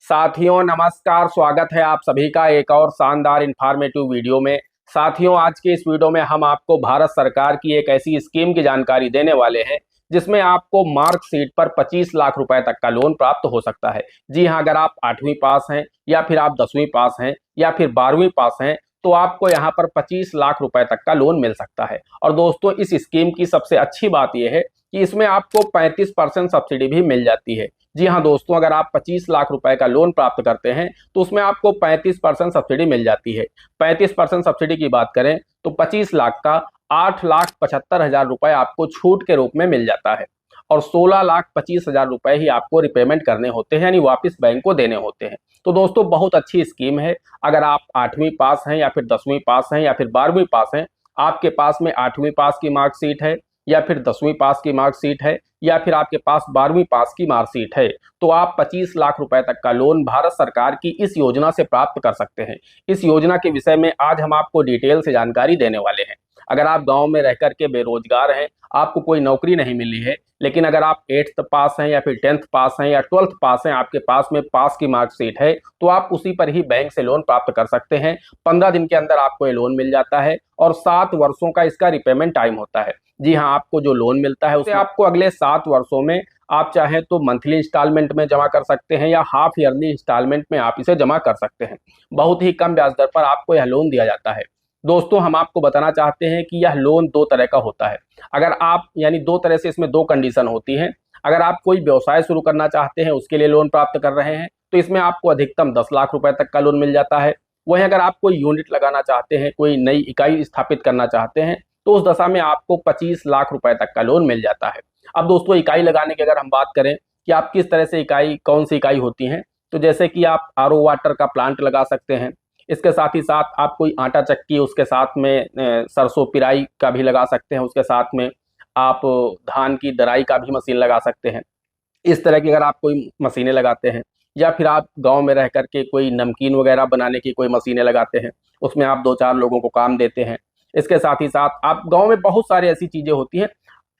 साथियों नमस्कार, स्वागत है आप सभी का एक और शानदार इंफॉर्मेटिव वीडियो में। साथियों, आज के इस वीडियो में हम आपको भारत सरकार की एक ऐसी स्कीम की जानकारी देने वाले हैं जिसमें आपको मार्कशीट पर 25 लाख रुपए तक का लोन प्राप्त हो सकता है। जी हां, अगर आप 8वीं पास हैं या फिर आप 10वीं पास हैं या फिर 12वीं पास हैं तो आपको यहां पर 25 लाख रुपए तक का लोन मिल सकता है। और दोस्तों, इस स्कीम की सबसे अच्छी बात यह है कि इसमें आपको 35% सब्सिडी भी मिल जाती है। जी हाँ दोस्तों, अगर आप 25 लाख रुपए का लोन प्राप्त करते हैं तो उसमें आपको 35% सब्सिडी मिल जाती है। 35% सब्सिडी की बात करें तो 25 लाख का 8,75,000 रुपए आपको छूट के रूप में मिल जाता है और 16,25,000 रुपए ही आपको रिपेमेंट करने होते हैं, यानी वापस बैंक को देने होते हैं। तो दोस्तों, बहुत अच्छी स्कीम है। अगर आप 8वीं पास हैं या फिर 10वीं पास हैं या फिर 12वीं पास हैं, आपके पास में 8वीं पास की मार्कशीट है या फिर 10वीं पास की मार्कशीट है या फिर आपके पास 12वीं पास की मार्कशीट है, तो आप 25 लाख रुपए तक का लोन भारत सरकार की इस योजना से प्राप्त कर सकते हैं। इस योजना के विषय में आज हम आपको डिटेल से जानकारी देने वाले हैं। अगर आप गांव में रहकर के बेरोजगार हैं, आपको कोई नौकरी नहीं मिली है, लेकिन अगर आप 8th पास हैं या फिर 10th पास हैं या 12th पास हैं, आपके पास में पास की मार्कशीट है, तो आप उसी पर ही बैंक से लोन प्राप्त कर सकते हैं। 15 दिन के अंदर आपको ये लोन मिल जाता है और 7 वर्षों का इसका रिपेमेंट टाइम होता है। जी हाँ, आपको जो लोन मिलता है उसे आपको अगले 7 वर्षों में आप चाहें तो मंथली इंस्टॉलमेंट में जमा कर सकते हैं या हाफ ईयरली इंस्टॉलमेंट में आप इसे जमा कर सकते हैं। बहुत ही कम ब्याज दर पर आपको यह लोन दिया जाता है। दोस्तों, हम आपको बताना चाहते हैं कि यह लोन 2 तरह का होता है। अगर आप यानी 2 तरह से इसमें 2 कंडीशन होती हैं। अगर आप कोई व्यवसाय शुरू करना चाहते हैं, उसके लिए लोन प्राप्त कर रहे हैं, तो इसमें आपको अधिकतम 10 लाख रुपए तक का लोन मिल जाता है। वहीं अगर आप कोई यूनिट लगाना चाहते हैं, कोई नई इकाई स्थापित करना चाहते हैं, तो उस दशा में आपको 25 लाख रुपए तक का लोन मिल जाता है। अब दोस्तों, इकाई लगाने की अगर हम बात करें कि आप किस तरह से इकाई, कौन सी इकाई होती हैं, तो जैसे कि आप आरओ वाटर का प्लांट लगा सकते हैं। इसके साथ ही साथ आप कोई आटा चक्की, उसके साथ में सरसों पिराई का भी लगा सकते हैं। उसके साथ में आप धान की दराई का भी मशीन लगा सकते हैं। इस तरह की अगर आप कोई मशीनें लगाते हैं या फिर आप गांव में रह करके कोई नमकीन वगैरह बनाने की कोई मशीनें लगाते हैं, उसमें आप 2-4 लोगों को काम देते हैं। इसके साथ ही साथ आप गांव में बहुत सारी ऐसी चीजें होती हैं।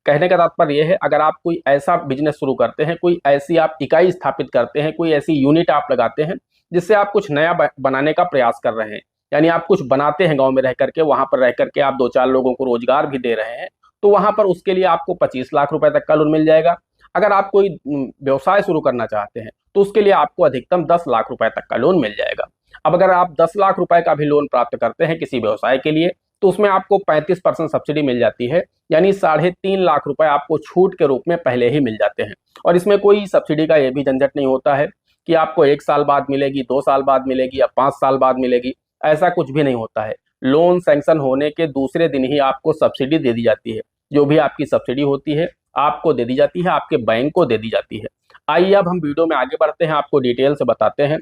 कहने का तात्पर्य यह है, अगर आप कोई ऐसा बिजनेस शुरू करते हैं, कोई ऐसी आप इकाई स्थापित करते हैं, कोई ऐसी यूनिट आप लगाते हैं जिससे आप कुछ नया बनाने का प्रयास कर रहे हैं, यानी आप कुछ बनाते हैं गांव में रह करके, वहां पर रह करके आप 2-4 लोगों को रोजगार भी दे रहे हैं, तो वहां पर उसके लिए आपको 25 लाख रुपए तक का लोन मिल जाएगा। अगर आप कोई व्यवसाय शुरू करना चाहते हैं तो उसके लिए आपको अधिकतम 10 लाख रुपए तक का लोन मिल जाएगा। अब अगर आप 10 लाख रुपए का भी लोन प्राप्त करते हैं किसी व्यवसाय के लिए, तो उसमें आपको 35% सब्सिडी मिल जाती है, यानी 3.5 लाख रुपए आपको छूट के रूप में पहले ही मिल जाते हैं। और इसमें कोई सब्सिडी का यह भी झंझट नहीं होता है कि आपको 1 साल बाद मिलेगी, 2 साल बाद मिलेगी या 5 साल बाद मिलेगी। ऐसा कुछ भी नहीं होता है। लोन सैंक्शन होने के दूसरे दिन ही आपको सब्सिडी दे दी जाती है। जो भी आपकी सब्सिडी होती है आपको दे दी जाती है, आपके बैंक को दे दी जाती है। आइए अब हम वीडियो में आगे बढ़ते हैं, आपको डिटेल से बताते हैं।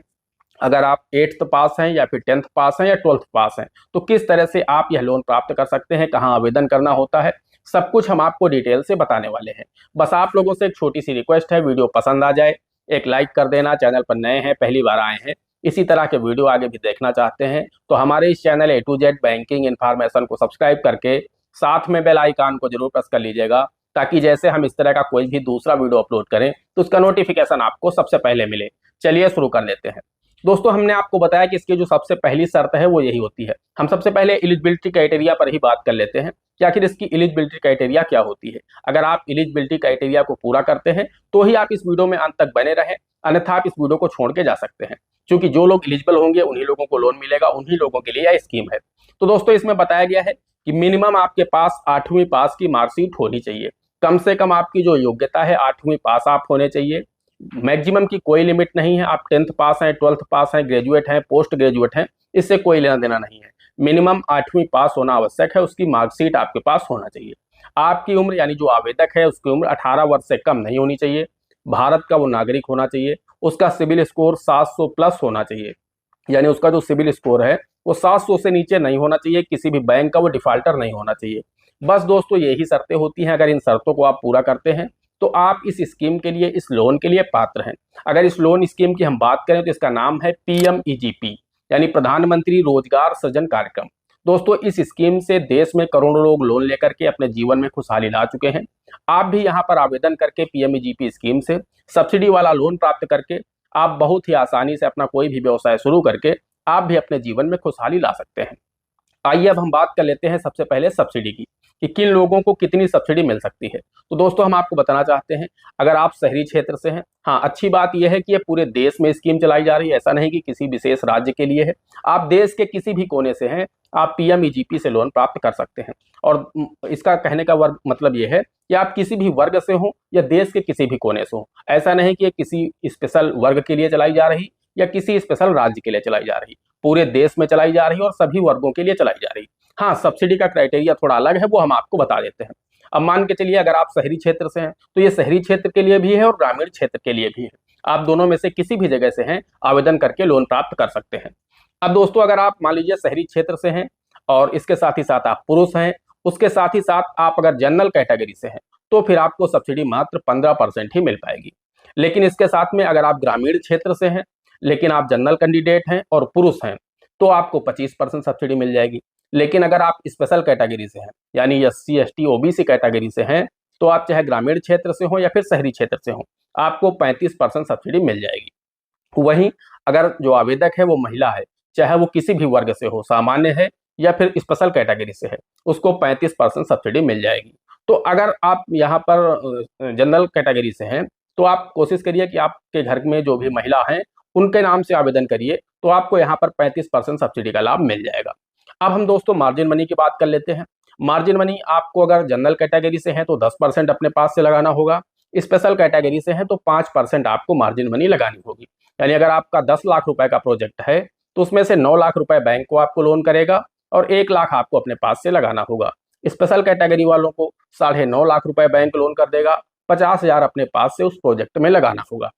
अगर आप 8th पास हैं या फिर 10th पास हैं या 12th पास हैं, तो किस तरह से आप यह लोन प्राप्त कर सकते हैं, कहाँ आवेदन करना होता है, सब कुछ हम आपको डिटेल से बताने वाले हैं। बस आप लोगों से एक छोटी सी रिक्वेस्ट है, वीडियो पसंद आ जाए एक लाइक कर देना। चैनल पर नए हैं, पहली बार आए हैं, इसी तरह के वीडियो आगे भी देखना चाहते हैं, तो हमारे इस channel A to Z banking information को सब्सक्राइब करके साथ में बेल आइकन को जरूर प्रेस कर लीजिएगा, ताकि जैसे हम इस तरह का कोई भी दूसरा वीडियो अपलोड करें तो उसका नोटिफिकेशन आपको सबसे पहले मिले। चलिए शुरू कर लेते हैं। दोस्तों, हमने आपको बताया कि इसकी जो सबसे पहली शर्त है वो यही होती है। हम सबसे पहले एलिजिबिलिटी क्राइटेरिया पर ही बात कर लेते हैं कि आखिर इसकी एलिजिबिलिटी क्राइटेरिया क्या होती है। अगर आप एलिजिबिलिटी क्राइटेरिया को पूरा करते हैं तो ही आप इस वीडियो में अंत तक बने रहें, अन्यथा आप इस वीडियो को छोड़ के जा सकते हैं, क्योंकि जो लोग एलिजिबल होंगे उन्हीं लोगों को लोन मिलेगा, उन्हीं लोगों के लिए यह स्कीम है। तो दोस्तों, इसमें बताया गया है कि मिनिमम आपके पास 8वीं पास की मार्कशीट होनी चाहिए। कम से कम आपकी जो योग्यता है 8वीं पास आप होने चाहिए। मैक्सिमम की कोई लिमिट नहीं है। आप 10th पास हैं, 12th पास हैं, ग्रेजुएट हैं, पोस्ट ग्रेजुएट हैं, इससे कोई लेना देना नहीं है। मिनिमम 8वीं पास होना आवश्यक है, उसकी मार्कशीट आपके पास होना चाहिए। आपकी उम्र यानी जो आवेदक है उसकी उम्र 18 वर्ष से कम नहीं होनी चाहिए। भारत का वो नागरिक होना चाहिए। उसका सिविल स्कोर 700 प्लस होना चाहिए, यानी उसका जो सिविल स्कोर है वो 700 से नीचे नहीं होना चाहिए। किसी भी बैंक का वो डिफाल्टर नहीं होना चाहिए। बस दोस्तों, यही शर्तें होती हैं। अगर इन शर्तों को आप पूरा करते हैं तो आप इस स्कीम के लिए, इस लोन के लिए पात्र हैं। अगर इस लोन स्कीम की हम बात करें तो इसका नाम है PMEGP, यानी प्रधानमंत्री रोजगार सृजन कार्यक्रम। दोस्तों, इस स्कीम से देश में करोड़ों लोग लोन लेकर के अपने जीवन में खुशहाली ला चुके हैं। आप भी यहाँ पर आवेदन करके PMEGP स्कीम से सब्सिडी वाला लोन प्राप्त करके आप बहुत ही आसानी से अपना कोई भी व्यवसाय शुरू करके आप भी अपने जीवन में खुशहाली ला सकते हैं। आइए अब हम बात कर लेते हैं सबसे पहले सब्सिडी की, कि किन लोगों को कितनी सब्सिडी मिल सकती है। तो दोस्तों हम आपको बताना चाहते हैं, अगर आप शहरी क्षेत्र से हैं, हाँ अच्छी बात यह है कि ये पूरे देश में स्कीम चलाई जा रही है, ऐसा नहीं कि किसी विशेष राज्य के लिए है। आप देश के किसी भी कोने से हैं, आप PMEGP से लोन प्राप्त कर सकते हैं। और इसका कहने का वर्ग मतलब यह है कि आप किसी भी वर्ग से हो या देश के किसी भी कोने से हो, ऐसा नहीं कि किसी स्पेशल वर्ग के लिए चलाई जा रही या किसी स्पेशल राज्य के लिए चलाई जा रही, पूरे देश में चलाई जा रही है और सभी वर्गों के लिए चलाई जा रही। हाँ, सब्सिडी का क्राइटेरिया थोड़ा अलग है, वो हम आपको बता देते हैं। अब मान के चलिए अगर आप शहरी क्षेत्र से हैं तो ये शहरी क्षेत्र के लिए भी है और ग्रामीण क्षेत्र के लिए भी है। आप दोनों में से किसी भी जगह से हैं, आवेदन करके लोन प्राप्त कर सकते हैं। अब दोस्तों अगर आप मान लीजिए शहरी क्षेत्र से हैं और इसके साथ ही साथ आप पुरुष हैं, उसके साथ ही साथ आप अगर जनरल कैटेगरी से हैं, तो फिर आपको सब्सिडी मात्र 15% ही मिल पाएगी। लेकिन इसके साथ में अगर आप ग्रामीण क्षेत्र से हैं लेकिन आप जनरल कैंडिडेट हैं और पुरुष हैं, तो आपको 25% सब्सिडी मिल जाएगी। लेकिन अगर आप स्पेशल कैटेगरी से हैं, यानी SC ST OBC कैटेगरी से हैं, तो आप चाहे ग्रामीण क्षेत्र से हो या फिर शहरी क्षेत्र से हो, आपको 35% सब्सिडी मिल जाएगी। वहीं अगर जो आवेदक है वो महिला है, चाहे वो किसी भी वर्ग से हो, सामान्य है या फिर स्पेशल कैटेगरी से है, उसको 35% सब्सिडी मिल जाएगी। तो अगर आप यहाँ पर जनरल कैटेगरी से हैं, तो आप कोशिश करिए कि आपके घर में जो भी महिला हैं उनके नाम से आवेदन करिए, तो आपको यहाँ पर 35% सब्सिडी का लाभ मिल जाएगा। अब हम दोस्तों मार्जिन मनी की बात कर लेते हैं। मार्जिन मनी आपको अगर जनरल कैटेगरी से है तो 10% अपने पास से लगाना होगा, स्पेशल कैटेगरी से है तो 5% आपको मार्जिन मनी लगानी होगी। यानी अगर आपका 10 लाख रुपए का प्रोजेक्ट है तो उसमें से 9 लाख रुपए बैंक को आपको लोन करेगा और 1 लाख आपको अपने पास से लगाना होगा। स्पेशल कैटेगरी वालों को 9.5 लाख रुपए बैंक लोन कर देगा, 50,000 अपने पास से उस प्रोजेक्ट में लगाना होगा।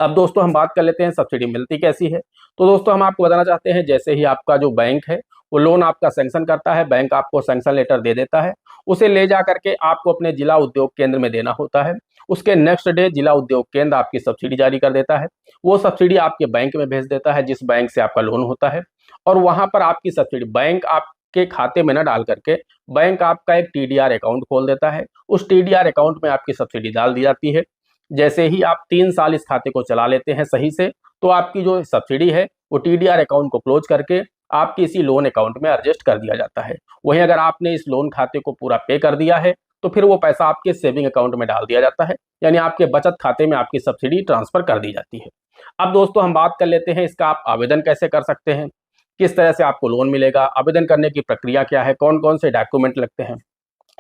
अब दोस्तों हम बात कर लेते हैं सब्सिडी मिलती कैसी है। तो दोस्तों हम आपको बताना चाहते हैं, जैसे ही आपका जो बैंक है वो लोन आपका सैंक्शन करता है, बैंक आपको सैंक्शन लेटर दे देता है, उसे ले जा करके आपको अपने जिला उद्योग केंद्र में देना होता है। उसके नेक्स्ट डे जिला उद्योग केंद्र आपकी सब्सिडी जारी कर देता है, वो सब्सिडी आपके बैंक में भेज देता है जिस बैंक से आपका लोन होता है, और वहां पर आपकी सब्सिडी बैंक आपके खाते में न डाल करके बैंक आपका एक TDR अकाउंट खोल देता है। उस TDR अकाउंट में आपकी सब्सिडी डाल दी जाती है। जैसे ही आप 3 साल इस खाते को चला लेते हैं सही से, तो आपकी जो सब्सिडी है वो TDR अकाउंट को क्लोज करके आपके इसी लोन अकाउंट में एडजस्ट कर दिया जाता है। वहीं अगर आपने इस लोन खाते को पूरा पे कर दिया है तो फिर वो पैसा आपके सेविंग अकाउंट में डाल दिया जाता है, यानी आपके बचत खाते में आपकी सब्सिडी ट्रांसफर कर दी जाती है। अब दोस्तों हम बात कर लेते हैं इसका आप आवेदन कैसे कर सकते हैं, किस तरह से आपको लोन मिलेगा, आवेदन करने की प्रक्रिया क्या है, कौन कौन से डॉक्यूमेंट लगते हैं।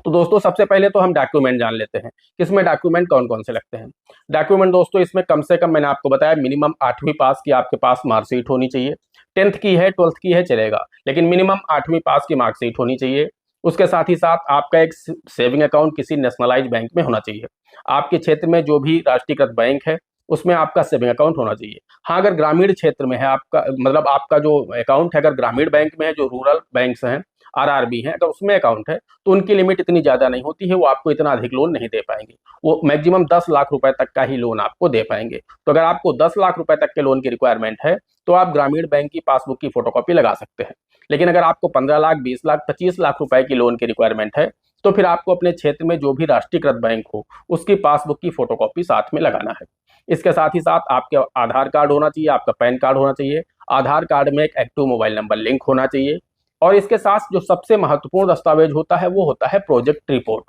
तो दोस्तों सबसे पहले तो हम डॉक्यूमेंट जान लेते हैं, किसमें डॉक्यूमेंट कौन कौन से लगते हैं। डॉक्यूमेंट दोस्तों इसमें कम से कम मैंने आपको बताया मिनिमम 8वीं पास की आपके पास मार्कशीट होनी चाहिए। 10th की है 12th की है चलेगा, लेकिन मिनिमम 8वीं पास की मार्कशीट होनी चाहिए। उसके साथ ही साथ आपका एक सेविंग अकाउंट किसी नेशनलाइज बैंक में होना चाहिए। आपके क्षेत्र में जो भी राष्ट्रीयकृत बैंक है उसमें आपका सेविंग अकाउंट होना चाहिए। हाँ, अगर ग्रामीण क्षेत्र में है आपका, मतलब आपका जो अकाउंट है अगर ग्रामीण बैंक में है, जो रूरल बैंक्स हैं RRB है, अगर उसमें अकाउंट है तो उनकी लिमिट इतनी ज़्यादा नहीं होती है, वो आपको इतना अधिक लोन नहीं दे पाएंगे। वो मैक्सिमम 10 लाख रुपए तक का ही लोन आपको दे पाएंगे। तो अगर आपको 10 लाख रुपए तक के लोन की रिक्वायरमेंट है तो आप ग्रामीण बैंक की पासबुक की फोटोकॉपी लगा सकते हैं। लेकिन अगर आपको 15 लाख, 20 लाख, 25 लाख रुपए की लोन की रिक्वायरमेंट है तो फिर आपको अपने क्षेत्र में जो भी राष्ट्रीयकृत बैंक हो उसकी पासबुक की फोटोकॉपी साथ में लगाना है। इसके साथ ही साथ आपके आधार कार्ड होना चाहिए, आपका पैन कार्ड होना चाहिए, आधार कार्ड में एक एक्टिव मोबाइल नंबर लिंक होना चाहिए, और इसके साथ जो सबसे महत्वपूर्ण दस्तावेज होता है वो होता है प्रोजेक्ट रिपोर्ट,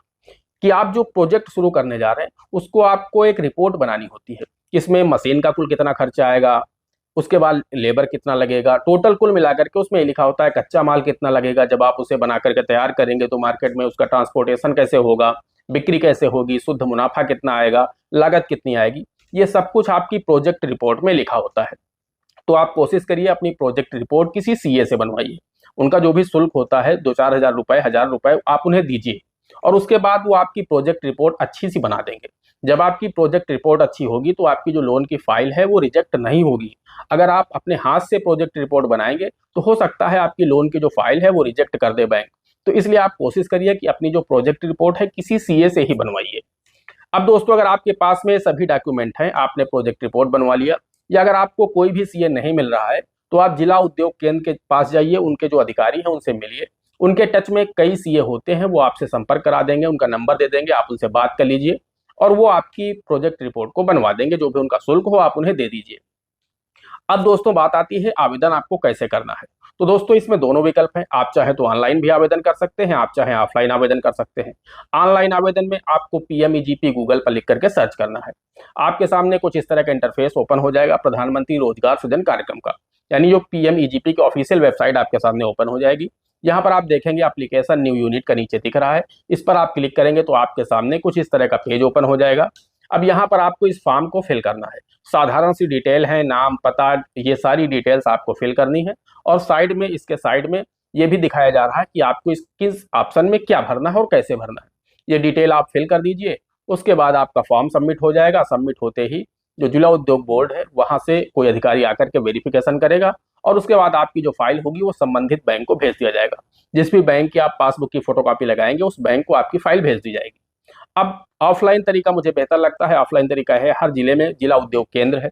कि आप जो प्रोजेक्ट शुरू करने जा रहे हैं उसको आपको एक रिपोर्ट बनानी होती है। इसमें मशीन का कुल कितना खर्चा आएगा, उसके बाद लेबर कितना लगेगा, टोटल कुल मिलाकर के उसमें लिखा होता है कच्चा माल कितना लगेगा, जब आप उसे बना करके तैयार करेंगे तो मार्केट में उसका ट्रांसपोर्टेशन कैसे होगा, बिक्री कैसे होगी, शुद्ध मुनाफा कितना आएगा, लागत कितनी आएगी, ये सब कुछ आपकी प्रोजेक्ट रिपोर्ट में लिखा होता है। तो आप कोशिश करिए अपनी प्रोजेक्ट रिपोर्ट किसी CA से बनवाइए। उनका जो भी शुल्क होता है 2-4 हज़ार रुपए, 1,000 रुपए आप उन्हें दीजिए, और उसके बाद वो आपकी प्रोजेक्ट रिपोर्ट अच्छी सी बना देंगे। जब आपकी प्रोजेक्ट रिपोर्ट अच्छी होगी तो आपकी जो लोन की फाइल है वो रिजेक्ट नहीं होगी। अगर आप अपने हाथ से प्रोजेक्ट रिपोर्ट बनाएंगे तो हो सकता है आपकी लोन की जो फाइल है वो रिजेक्ट कर दे बैंक। तो इसलिए आप कोशिश करिए कि अपनी जो प्रोजेक्ट रिपोर्ट है किसी CA से ही बनवाइए। अब दोस्तों अगर आपके पास में सभी डॉक्यूमेंट हैं, आपने प्रोजेक्ट रिपोर्ट बनवा लिया, या अगर आपको कोई भी CA नहीं मिल रहा है तो आप जिला उद्योग केंद्र के पास जाइए, उनके जो अधिकारी हैं उनसे मिलिए। उनके टच में कई CA होते हैं, वो आपसे संपर्क करा देंगे, उनका नंबर दे देंगे, आप उनसे बात कर लीजिए और वो आपकी प्रोजेक्ट रिपोर्ट को बनवा देंगे। जो भी उनका शुल्क हो आप उन्हें दे दीजिए। अब दोस्तों बात आती है आवेदन आपको कैसे करना है। तो दोस्तों इसमें दोनों विकल्प हैं, आप चाहे तो ऑनलाइन भी आवेदन कर सकते हैं, आप चाहे ऑफलाइन आवेदन कर सकते हैं। ऑनलाइन आवेदन में आपको पीएमईजीपी गूगल पर लिख करके सर्च करना है। आपके सामने कुछ इस तरह का इंटरफेस ओपन हो जाएगा प्रधानमंत्री रोजगार सृजन कार्यक्रम का, यानी जो पीएमईजीपी की ऑफिशियल वेबसाइट आपके सामने ओपन हो जाएगी। यहाँ पर आप देखेंगे एप्लीकेशन न्यू यूनिट का नीचे दिख रहा है, इस पर आप क्लिक करेंगे तो आपके सामने कुछ इस तरह का पेज ओपन हो जाएगा। अब यहाँ पर आपको इस फॉर्म को फिल करना है। साधारण सी डिटेल है, नाम पता, ये सारी डिटेल्स आपको फिल करनी है। और साइड में, इसके साइड में ये भी दिखाया जा रहा है कि आपको इस किस ऑप्शन में क्या भरना है और कैसे भरना है। ये डिटेल आप फिल कर दीजिए। उसके बाद आपका फॉर्म सबमिट हो जाएगा। सबमिट होते ही जो जिला उद्योग बोर्ड है वहां से कोई अधिकारी आकर के वेरिफिकेशन करेगा और उसके बाद आपकी जो फाइल होगी वो संबंधित बैंक को भेज दिया जाएगा। जिस भी बैंक की आप पासबुक की फोटोकॉपी लगाएंगे उस बैंक को आपकी फाइल भेज दी जाएगी। अब ऑफलाइन तरीका मुझे बेहतर लगता है। ऑफलाइन तरीका है, हर जिले में जिला उद्योग केंद्र है,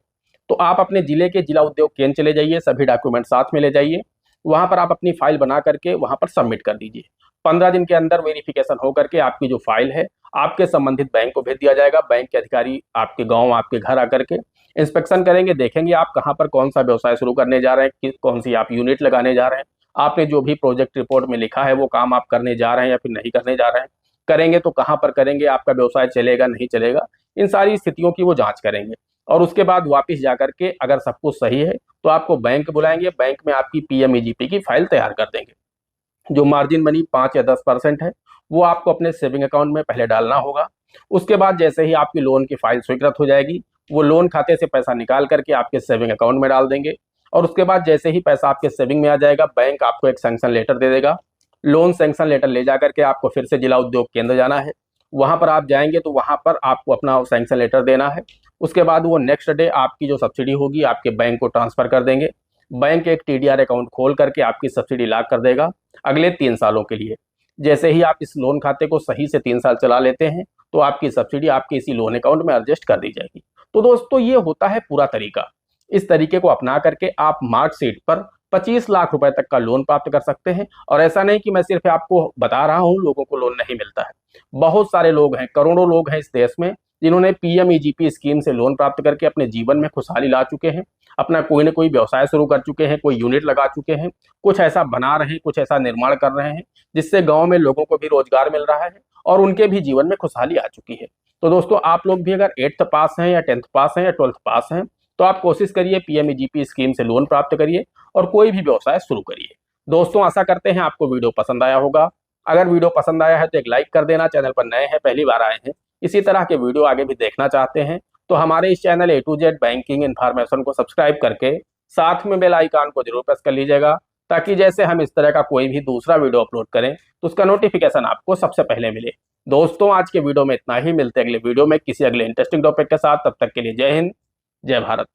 तो आप अपने जिले के जिला उद्योग केंद्र चले जाइए, सभी डॉक्यूमेंट साथ में ले जाइए। वहां पर आप अपनी फाइल बना करके वहां पर सबमिट कर दीजिए। 15 दिन के अंदर वेरिफिकेशन हो करके आपकी जो फाइल है आपके संबंधित बैंक को भेज दिया जाएगा। बैंक के अधिकारी आपके गांव, आपके घर आकर के इंस्पेक्शन करेंगे, देखेंगे आप कहाँ पर कौन सा व्यवसाय शुरू करने जा रहे हैं, कौन सी आप यूनिट लगाने जा रहे हैं, आपने जो भी प्रोजेक्ट रिपोर्ट में लिखा है वो काम आप करने जा रहे हैं या फिर नहीं करने जा रहे हैं, करेंगे तो कहाँ पर करेंगे, आपका व्यवसाय चलेगा नहीं चलेगा, इन सारी स्थितियों की वो जांच करेंगे। और उसके बाद वापस जाकर के अगर सब कुछ सही है तो आपको बैंक बुलाएंगे, बैंक में आपकी पीएमईजीपी की फाइल तैयार कर देंगे। जो मार्जिन मनी 5 या 10% है वो आपको अपने सेविंग अकाउंट में पहले डालना होगा। उसके बाद जैसे ही आपकी लोन की फाइल स्वीकृत हो जाएगी वो लोन खाते से पैसा निकाल करके आपके सेविंग अकाउंट में डाल देंगे। और उसके बाद जैसे ही पैसा आपके सेविंग में आ जाएगा बैंक आपको एक सैंक्शन लेटर दे देगा। लोन सैंक्शन लेटर ले जा करके आपको फिर से जिला उद्योग केंद्र जाना है। वहां पर आप जाएंगे तो वहां पर आपको अपना सैंक्शन लेटर देना है। उसके बाद वो नेक्स्ट डे आपकी जो सब्सिडी होगी आपके बैंक को ट्रांसफर कर देंगे। बैंक एक टीडीआर अकाउंट खोल करके आपकी सब्सिडी लॉक कर देगा अगले 3 सालों के लिए। जैसे ही आप इस लोन खाते को सही से 3 साल चला लेते हैं तो आपकी सब्सिडी आपके इसी लोन अकाउंट में एडजस्ट कर दी जाएगी। तो दोस्तों ये होता है पूरा तरीका। इस तरीके को अपना करके आप मार्कशीट पर 25 लाख रुपए तक का लोन प्राप्त कर सकते हैं। और ऐसा नहीं कि मैं सिर्फ आपको बता रहा हूं, लोगों को लोन नहीं मिलता है। बहुत सारे लोग हैं, करोड़ों लोग हैं इस देश में जिन्होंने पीएमईजीपी स्कीम से लोन प्राप्त करके अपने जीवन में खुशहाली ला चुके हैं, अपना कोई ना कोई व्यवसाय शुरू कर चुके हैं, कोई यूनिट लगा चुके हैं, कुछ ऐसा बना रहे हैं, कुछ ऐसा निर्माण कर रहे हैं जिससे गांव में लोगों को भी रोजगार मिल रहा है और उनके भी जीवन में खुशहाली आ चुकी है। तो दोस्तों आप लोग भी अगर 8th पास हैं या 10th पास हैं या 12th पास हैं तो आप कोशिश करिए पीएमईजीपी स्कीम से लोन प्राप्त करिए और कोई भी व्यवसाय शुरू करिए। दोस्तों आशा करते हैं आपको वीडियो पसंद आया होगा। अगर वीडियो पसंद आया है तो एक लाइक कर देना। चैनल पर नए हैं, पहली बार आए हैं, इसी तरह के वीडियो आगे भी देखना चाहते हैं तो हमारे इस channel A to Z banking information को सब्सक्राइब करके साथ में बेल आइकन को जरूर प्रेस कर लीजिएगा, ताकि जैसे हम इस तरह का कोई भी दूसरा वीडियो अपलोड करें तो उसका नोटिफिकेशन आपको सबसे पहले मिले। दोस्तों आज के वीडियो में इतना ही, मिलते हैं अगले वीडियो में किसी अगले इंटरेस्टिंग टॉपिक के साथ। तब तक के लिए जय हिंद, जय भारत।